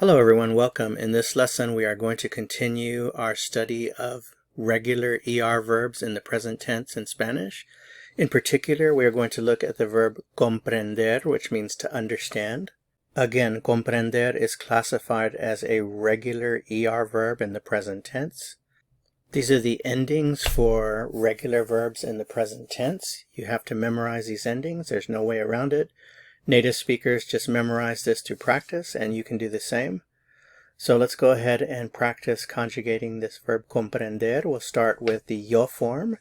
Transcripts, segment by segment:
Hello everyone, welcome. In this lesson we are going to continue our study of regular ER verbs in the present tense in Spanish. In particular, we are going to look at the verb comprender, which means to understand. Again, comprender is classified as a regular ER verb in the present tense. These are the endings for regular verbs in the present tense. You have to memorize these endings. There's no way around it. Native speakers just memorize this through practice, and you can do the same. So let's go ahead and practice conjugating this verb comprender. We'll start with the yo form.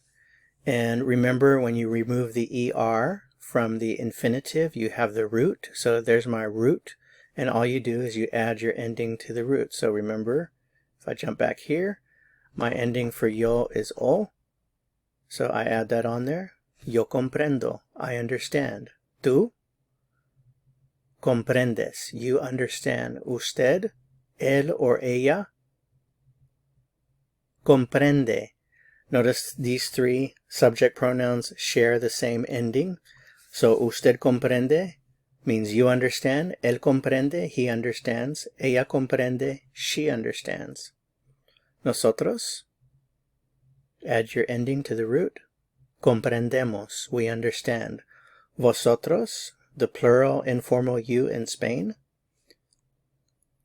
And remember, when you remove the ER from the infinitive, you have the root. So there's my root. And all you do is you add your ending to the root. So remember, if I jump back here, my ending for yo is o. So I add that on there. Yo comprendo. I understand. Tú comprendes. You understand. Usted, él or ella, comprende. Notice these three subject pronouns share the same ending. So usted comprende means you understand. Él comprende, he understands. Ella comprende, she understands. Nosotros, add your ending to the root. Comprendemos, we understand. Vosotros, the plural informal you in Spain.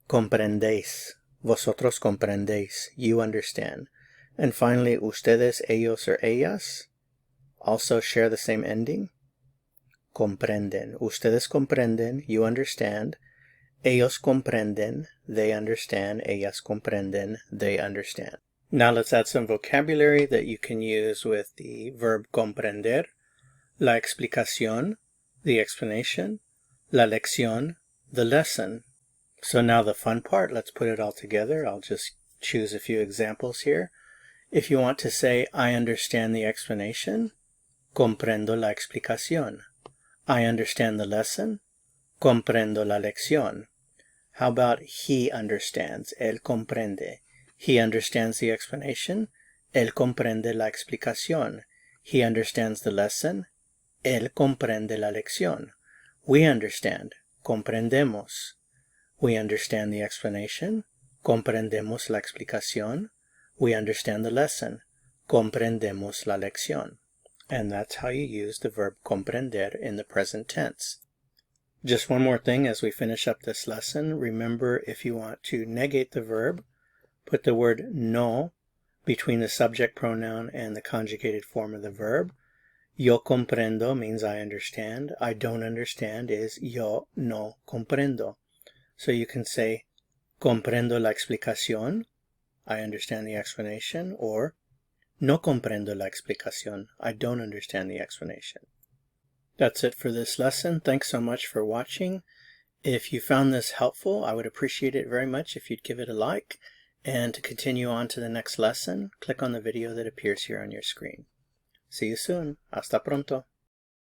Comprendéis. Vosotros comprendéis. You understand. And finally, ustedes, ellos, or ellas also share the same ending. Comprenden. Ustedes comprenden. You understand. Ellos comprenden. They understand. Ellas comprenden. They understand. Now let's add some vocabulary that you can use with the verb comprender. La explicación, the explanation. La lección, the lesson. So now the fun part, let's put it all together. I'll just choose a few examples here. If you want to say, I understand the explanation, comprendo la explicación. I understand the lesson, comprendo la lección. How about he understands? Él comprende. He understands the explanation. Él comprende la explicación. He understands the lesson. Él comprende la lección. We understand. Comprendemos. We understand the explanation. Comprendemos la explicación. We understand the lesson. Comprendemos la lección. And that's how you use the verb comprender in the present tense. Just one more thing as we finish up this lesson. Remember, if you want to negate the verb, put the word no between the subject pronoun and the conjugated form of the verb. Yo comprendo means I understand. I don't understand is yo no comprendo. So you can say, comprendo la explicación, I understand the explanation, or no comprendo la explicación, I don't understand the explanation. That's it for this lesson. Thanks so much for watching. If you found this helpful, I would appreciate it very much if you'd give it a like. And to continue on to the next lesson, click on the video that appears here on your screen. See you soon. Hasta pronto.